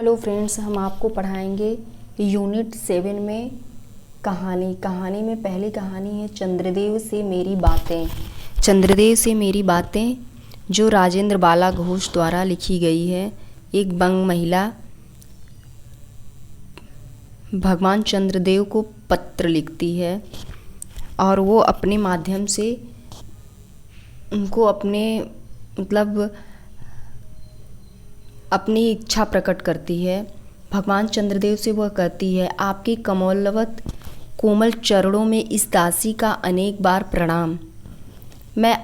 Hello friends, हम आपको पढ़ाएंगे यूनिट 7 में कहानी में पहली कहानी है चंद्रदेव से मेरी बातें। चंद्रदेव से मेरी बातें जो राजेंद्र बाला घोष द्वारा लिखी गई है। एक बंग महिला भगवान चंद्रदेव को पत्र लिखती है और वो अपने माध्यम से उनको अपनी इच्छा प्रकट करती है। भगवान चंद्रदेव से वह कहती है, आपके कमलवत कोमल चरणों में इस दासी का अनेक बार प्रणाम। मैं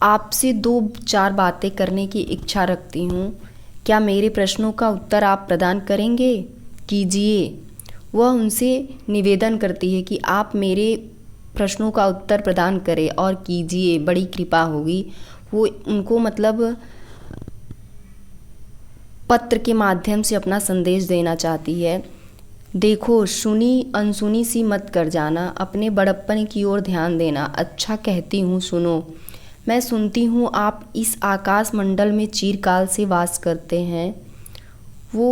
आपसे 2-4 बातें करने की इच्छा रखती हूँ। क्या मेरे प्रश्नों का उत्तर आप प्रदान करेंगे? कीजिए। वह उनसे निवेदन करती है कि आप मेरे प्रश्नों का उत्तर प्रदान करें और कीजिए, बड़ी कृपा होगी। वो उनको पत्र के माध्यम से अपना संदेश देना चाहती है। देखो, सुनी अनसुनी सी मत कर जाना, अपने बड़प्पन की ओर ध्यान देना। अच्छा कहती हूँ, सुनो। मैं सुनती हूँ आप इस आकाश मंडल में चिरकाल से वास करते हैं। वो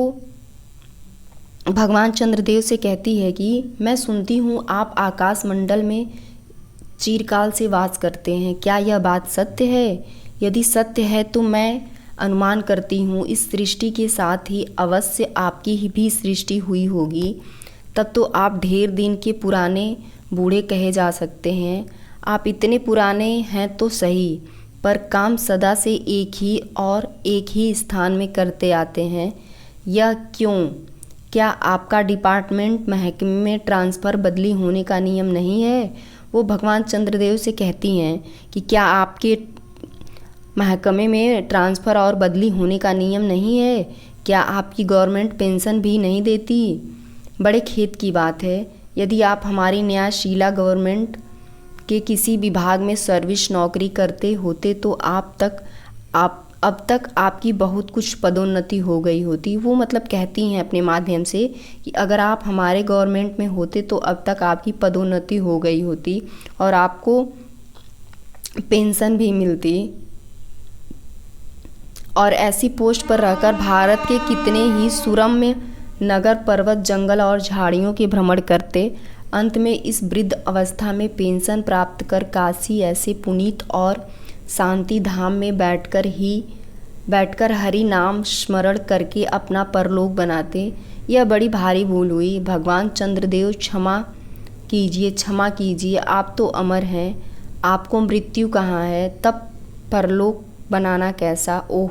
भगवान चंद्रदेव से कहती है कि मैं सुनती हूँ आप आकाश मंडल में चिरकाल से वास करते हैं। क्या यह बात सत्य है? यदि सत्य है तो मैं अनुमान करती हूँ इस सृष्टि के साथ ही अवश्य आपकी ही भी सृष्टि हुई होगी। तब तो आप ढेर दिन के पुराने बूढ़े कहे जा सकते हैं। आप इतने पुराने हैं तो सही, पर काम सदा से एक ही और एक ही स्थान में करते आते हैं। यह क्यों? क्या आपका डिपार्टमेंट महकमे में ट्रांसफ़र बदली होने का नियम नहीं है? वो भगवान चंद्रदेव से कहती हैं कि क्या आपके महकमे में ट्रांसफ़र और बदली होने का नियम नहीं है? क्या आपकी गवर्नमेंट पेंशन भी नहीं देती? बड़े खेद की बात है। यदि आप हमारी न्यायशीला गवर्नमेंट के किसी विभाग में सर्विस नौकरी करते होते तो अब तक आपकी बहुत कुछ पदोन्नति हो गई होती। वो कहती हैं अपने माध्यम से कि अगर आप हमारे गवर्नमेंट में होते तो अब तक आपकी पदोन्नति हो गई होती और आपको पेंशन भी मिलती और ऐसी पोस्ट पर रहकर भारत के कितने ही सुरम्य नगर, पर्वत, जंगल और झाड़ियों के भ्रमण करते। अंत में इस वृद्ध अवस्था में पेंशन प्राप्त कर काशी ऐसे पुनीत और शांति धाम में बैठकर हरि नाम स्मरण करके अपना परलोक बनाते। यह बड़ी भारी भूल हुई। भगवान चंद्रदेव, क्षमा कीजिए, आप तो अमर हैं। आपको मृत्यु कहाँ है? तब परलोक बनाना कैसा? ओह,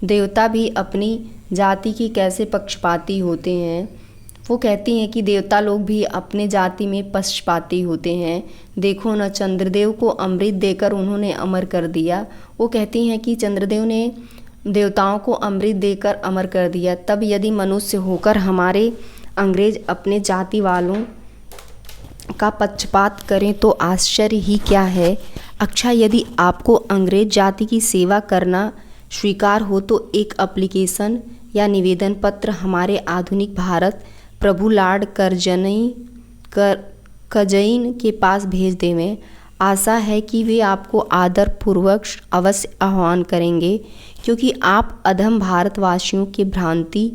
देवता भी अपनी जाति की कैसे पक्षपाती होते हैं। वो कहती हैं कि देवता लोग भी अपने जाति में पक्षपाती होते हैं। देखो न, चंद्रदेव को अमृत देकर उन्होंने अमर कर दिया। वो कहती हैं कि चंद्रदेव ने देवताओं को अमृत देकर अमर कर दिया। तब यदि मनुष्य होकर हमारे अंग्रेज अपने जाति वालों का पक्षपात करें तो आश्चर्य ही क्या है। अच्छा, यदि आपको अंग्रेज जाति की सेवा करना स्वीकार हो तो एक एप्लीकेशन या निवेदन पत्र हमारे आधुनिक भारत प्रभु लॉर्ड कर्जइन के पास भेज देवें। आशा है कि वे आपको आदरपूर्वक अवश्य आह्वान करेंगे, क्योंकि आप अधम भारतवासियों के भ्रांति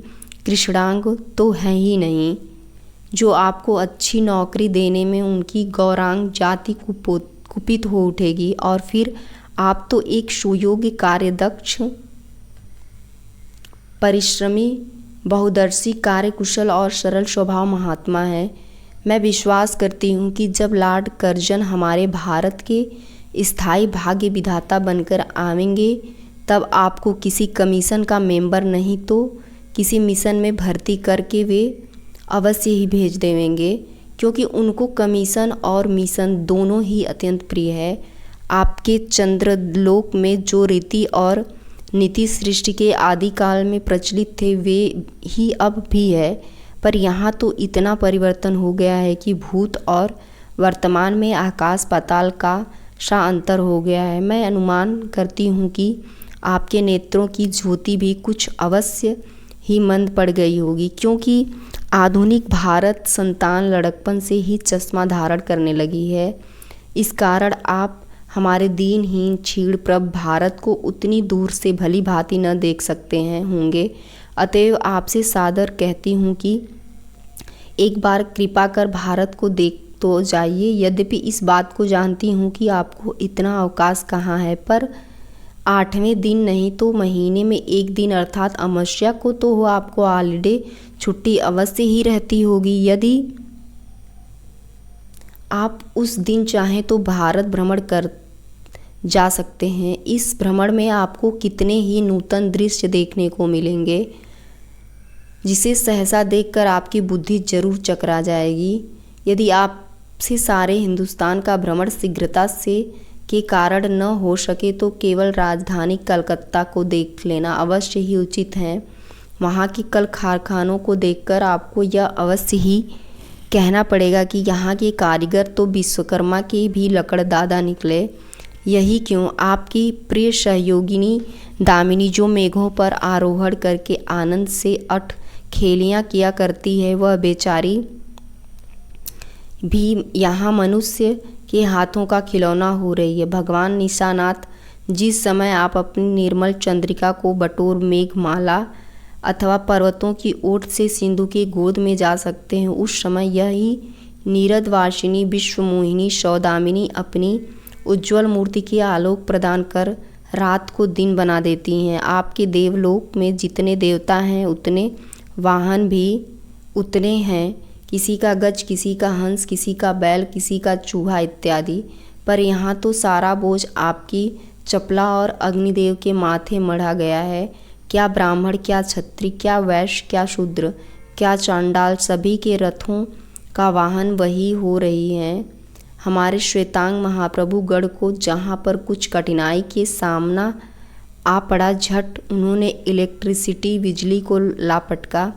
कृष्णांग तो हैं ही नहीं, जो आपको अच्छी नौकरी देने में उनकी गौरांग जाति कुपित हो उठेगी। और फिर आप तो एक सुयोग्य, कार्यदक्ष, परिश्रमी, बहुदर्शी, कार्यकुशल और सरल स्वभाव महात्मा है। मैं विश्वास करती हूँ कि जब लॉर्ड कर्जन हमारे भारत के स्थायी भाग्य विधाता बनकर आवेंगे तब आपको किसी कमीशन का मेंबर नहीं तो किसी मिशन में भर्ती करके वे अवश्य ही भेज देंगे, क्योंकि उनको कमीशन और मिशन दोनों ही अत्यंत प्रिय है। आपके चंद्रलोक में जो रीति और नीति सृष्टि के आदि काल में प्रचलित थे वे ही अब भी है, पर यहाँ तो इतना परिवर्तन हो गया है कि भूत और वर्तमान में आकाश पाताल का सा अंतर हो गया है। मैं अनुमान करती हूँ कि आपके नेत्रों की ज्योति भी कुछ अवश्य ही मंद पड़ गई होगी, क्योंकि आधुनिक भारत संतान लड़कपन से ही चश्मा धारण करने लगी है। इस कारण आप हमारे दीनहीन क्षीणप्रभ भारत को उतनी दूर से भली भांति न देख सकते हैं होंगे। अतएव आपसे सादर कहती हूँ कि एक बार कृपा कर भारत को देख तो जाइए। यद्यपि इस बात को जानती हूँ कि आपको इतना अवकाश कहाँ है, पर 8वें दिन नहीं तो महीने में एक दिन अर्थात अमावस्या को तो आपको हॉलिडे छुट्टी अवश्य ही रहती होगी। यदि आप उस दिन चाहें तो भारत भ्रमण कर जा सकते हैं। इस भ्रमण में आपको कितने ही नूतन दृश्य देखने को मिलेंगे, जिसे सहसा देखकर आपकी बुद्धि जरूर चकरा जाएगी। यदि आपसे सारे हिंदुस्तान का भ्रमण शीघ्रता से के कारण न हो सके तो केवल राजधानी कलकत्ता को देख लेना अवश्य ही उचित है। वहाँ की कल कारखानों को देखकर आपको यह अवश्य ही कहना पड़ेगा कि यहाँ के कारीगर तो विश्वकर्मा के भी लकड़दादा निकले। यही क्यों आपकी प्रिय सहयोगिनी दामिनी, जो मेघों पर आरोहण करके आनंद से अठ खेलियाँ किया करती है, वह बेचारी भी यहाँ मनुष्य के हाथों का खिलौना हो रही है। भगवान निशानाथ, जिस समय आप अपनी निर्मल चंद्रिका को बटोर मेघमाला अथवा पर्वतों की ओट से सिंधु की गोद में जा सकते हैं, उस समय यही नीरदवासिनी विश्वमोहिनी सौदामिनी अपनी उज्ज्वल मूर्ति के आलोक प्रदान कर रात को दिन बना देती हैं। आपके देवलोक में जितने देवता हैं उतने वाहन भी उतने हैं, किसी का गज, किसी का हंस, किसी का बैल, किसी का चूहा इत्यादि। पर यहाँ तो सारा बोझ आपकी चपला और अग्निदेव के माथे मढ़ा गया है। क्या ब्राह्मण, क्या क्षत्रिय, क्या वैश्य, क्या शूद्र, क्या चांडाल, सभी के रथों का वाहन वही हो रही है। हमारे श्वेतांग महाप्रभु गढ़ को जहाँ पर कुछ कठिनाई के सामना आ पड़ा, झट उन्होंने इलेक्ट्रिसिटी बिजली को लापटका।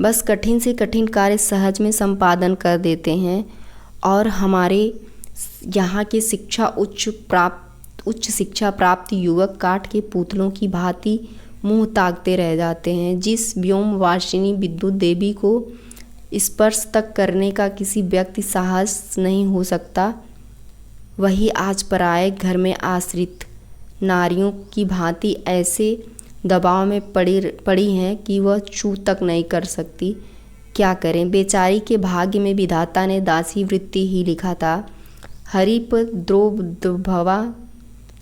बस कठिन से कठिन कार्य सहज में संपादन कर देते हैं। और हमारे यहाँ के उच्च शिक्षा प्राप्त युवक काठ के पुतलों की भांति मुंह ताकते रह जाते हैं। जिस व्योमवासिनी विद्युत देवी को स्पर्श तक करने का किसी व्यक्ति साहस नहीं हो सकता, वही आज पराये घर में आश्रित नारियों की भांति ऐसे दबाव में पड़ी हैं कि वह छू तक नहीं कर सकती। क्या करें, बेचारी के भाग्य में विधाता ने दासी वृत्ति ही लिखा था। हरिप द्रोभवा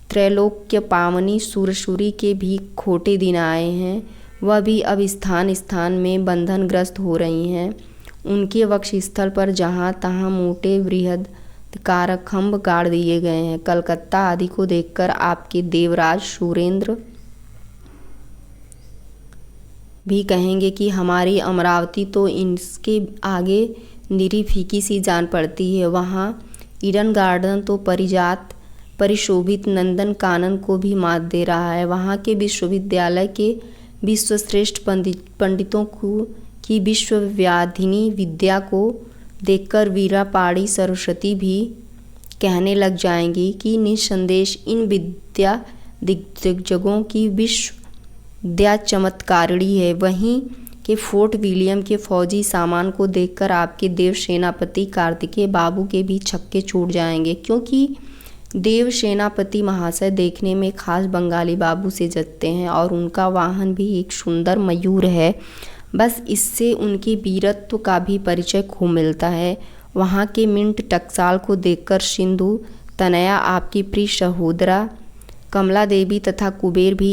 त्रैलोक्य पावनी सुरसुरी के भी खोटे दिन आए हैं। वह भी अब स्थान स्थान में बंधनग्रस्त हो रही हैं। उनके वक्ष स्थल पर जहाँ तहाँ मोटे बृहद कारखंभ गाड़ दिए गए हैं। कलकत्ता आदि को देखकर आपके देवराज सुरेंद्र भी कहेंगे कि हमारी अमरावती तो इनके आगे निरी फीकी सी जान पड़ती है। वहाँ ईडन गार्डन तो परिशोभित नंदन कानन को भी मात दे रहा है। वहाँ के विश्वविद्यालय के विश्वश्रेष्ठ पंडितों की विश्वव्याधिनी विद्या को देखकर वीरा पाड़ी सरस्वती भी कहने लग जाएंगी कि निसंदेश इन विद्या दिग्गजों की विद्या चमत्कारिणी है। वहीं के फोर्ट विलियम के फौजी सामान को देखकर आपके देव सेनापति कार्तिकेय बाबू के भी छक्के छूट जाएंगे, क्योंकि देव सेनापति महाशय देखने में खास बंगाली बाबू से जचते हैं और उनका वाहन भी एक सुंदर मयूर है। बस इससे उनके वीरत्व का भी परिचय खूब मिलता है। वहाँ के मिंट टकसाल को देखकर सिंधु तनया आपकी प्रिय सहोदरा कमला देवी तथा कुबेर भी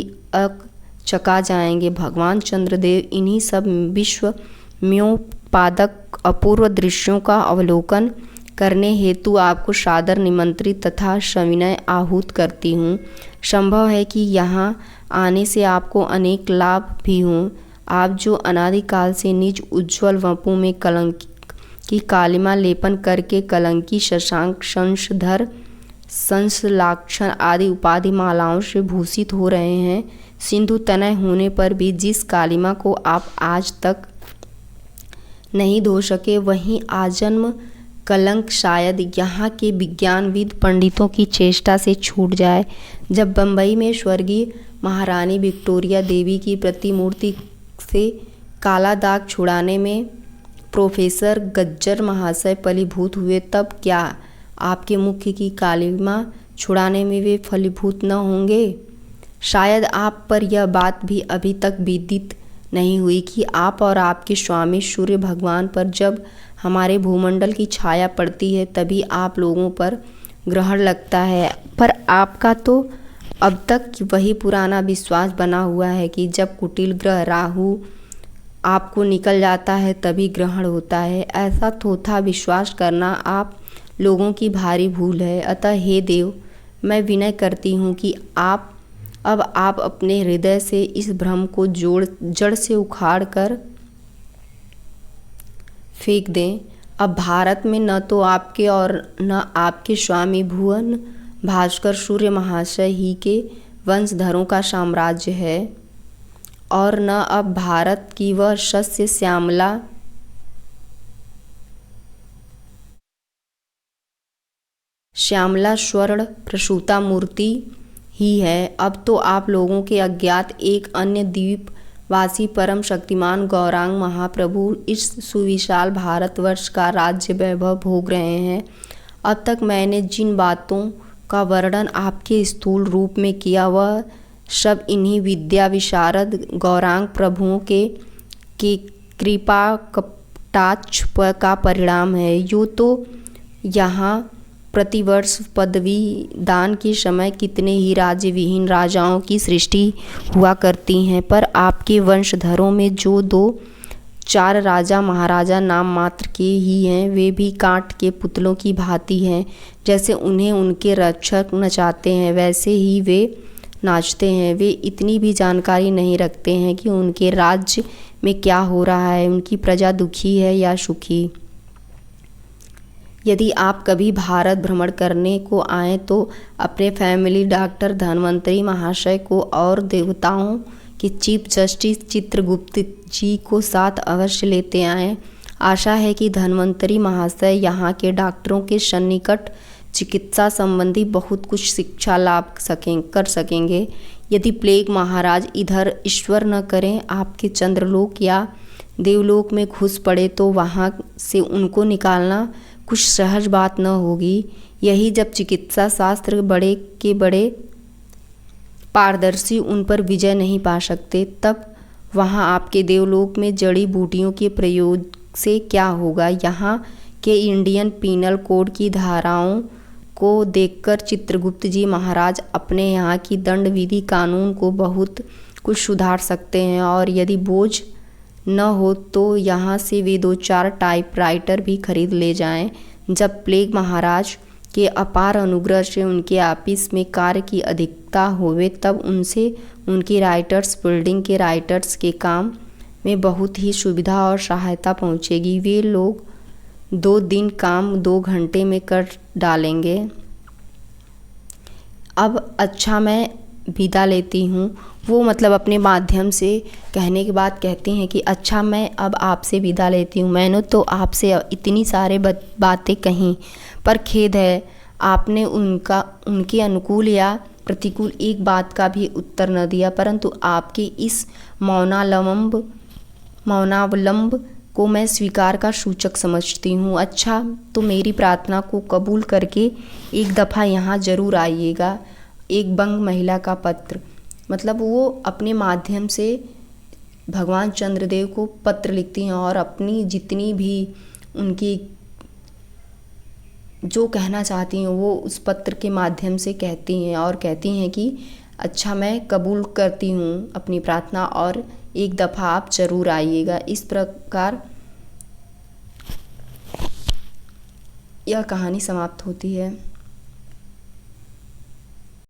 चका जाएंगे। भगवान चंद्रदेव इन्हीं सब विस्मयोत्पादक अपूर्व दृश्यों का अवलोकन करने हेतु आपको सादर निमंत्रित तथा सविनय आहूत करती हूँ। संभव है कि यहाँ आने से आपको अनेक लाभ भी हों। आप जो अनादिकाल से निज उज्ज्वल वपों में कलंक की कालिमा लेपन करके कलंकी, शशांक, शंशधर, संशलाक्षण आदि उपाधि मालाओं से भूषित हो रहे हैं, सिंधु तनय होने पर भी जिस कालिमा को आप आज तक नहीं धो सके, वहीं आजन्म कलंक शायद यहाँ के विज्ञानविद पंडितों की चेष्टा से छूट जाए। जब बम्बई में स्वर्गीय महारानी विक्टोरिया देवी की प्रतिमूर्ति से काला दाग छुड़ाने में प्रोफेसर गज्जर महाशय फलीभूत हुए, तब क्या आपके मुख्य की कालिमा छुड़ाने में वे फलीभूत न होंगे? शायद आप पर यह बात भी अभी तक विदित नहीं हुई कि आप और आपके स्वामी सूर्य भगवान पर जब हमारे भूमंडल की छाया पड़ती है तभी आप लोगों पर ग्रहण लगता है। पर आपका तो अब तक वही पुराना विश्वास बना हुआ है कि जब कुटिल ग्रह राहु आपको निकल जाता है तभी ग्रहण होता है। ऐसा थोथा विश्वास करना आप लोगों की भारी भूल है। अतः हे देव, मैं विनय करती हूँ कि आप अपने हृदय से इस भ्रम को जड़ से उखाड़ कर फेंक दें। अब भारत में न तो आपके और न आपके स्वामी भुवन भास्कर सूर्य महाशय ही के वंशधरों का साम्राज्य है और न अब भारत की वह सस्य श्यामला स्वर्ण प्रसूता मूर्ति ही है। अब तो आप लोगों के अज्ञात एक अन्य द्वीपवासी परम शक्तिमान गौरांग महाप्रभु इस सुविशाल भारतवर्ष का राज्य वैभव भोग रहे हैं। अब तक मैंने जिन बातों का वर्णन आपके स्थूल रूप में किया वह सब इन्हीं विद्या विशारद गौरांग प्रभुओं के कृपा कटाक्ष का परिणाम है। यूँ तो यहाँ प्रतिवर्ष पदवी दान के समय कितने ही राज्य विहीन राजाओं की सृष्टि हुआ करती हैं, पर आपके वंशधरों में जो 2-4 राजा महाराजा नाम मात्र के ही हैं वे भी कांट के पुतलों की भांति हैं। जैसे उन्हें उनके रक्षक नचाते हैं वैसे ही वे नाचते हैं। वे इतनी भी जानकारी नहीं रखते हैं कि उनके राज्य में क्या हो रहा है, उनकी प्रजा दुखी है या सुखी। यदि आप कभी भारत भ्रमण करने को आएँ तो अपने फैमिली डॉक्टर धन्वंतरी महाशय को और देवताओं के चीफ जस्टिस चित्रगुप्त जी को साथ अवश्य लेते आएँ। आशा है कि धन्वंतरी महाशय यहाँ के डॉक्टरों के सन्निकट चिकित्सा संबंधी बहुत कुछ शिक्षा लाभ कर सकेंगे। यदि प्लेग महाराज इधर ईश्वर न करें आपके चंद्रलोक या देवलोक में घुस पड़े तो वहाँ से उनको निकालना कुछ सहज बात न होगी। यही जब चिकित्सा शास्त्र बड़े के बड़े पारदर्शी उन पर विजय नहीं पा सकते तब वहाँ आपके देवलोक में जड़ी बूटियों के प्रयोग से क्या होगा। यहाँ के इंडियन पीनल कोड की धाराओं को देखकर चित्रगुप्त जी महाराज अपने यहाँ की दंड विधि कानून को बहुत कुछ सुधार सकते हैं और यदि बोझ न हो तो यहाँ से वे 2-4 टाइपराइटर भी खरीद ले जाएं। जब प्लेग महाराज के अपार अनुग्रह से उनके ऑफिस में कार्य की अधिकता होवे तब उनसे उनके राइटर्स बिल्डिंग के राइटर्स के काम में बहुत ही सुविधा और सहायता पहुँचेगी। वे लोग 2 दिन काम 2 घंटे में कर डालेंगे। अब अच्छा मैं विदा लेती हूँ। वो मतलब अपने माध्यम से कहने के बाद कहती हैं कि अच्छा मैं अब आपसे विदा लेती हूँ। मैंने तो आपसे इतनी सारे बातें कहीं पर खेद है आपने उनके अनुकूल या प्रतिकूल एक बात का भी उत्तर न दिया, परंतु आपके इस मौनावलंब को मैं स्वीकार का सूचक समझती हूँ। अच्छा तो मेरी प्रार्थना को कबूल करके एक दफ़ा यहाँ ज़रूर आइएगा। एक बंग महिला का पत्र, मतलब वो अपने माध्यम से भगवान चंद्रदेव को पत्र लिखती हैं और अपनी जितनी भी उनकी जो कहना चाहती हैं वो उस पत्र के माध्यम से कहती हैं और कहती हैं कि अच्छा मैं कबूल करती हूँ अपनी प्रार्थना और एक दफ़ा आप ज़रूर आइएगा। इस प्रकार यह कहानी समाप्त होती है।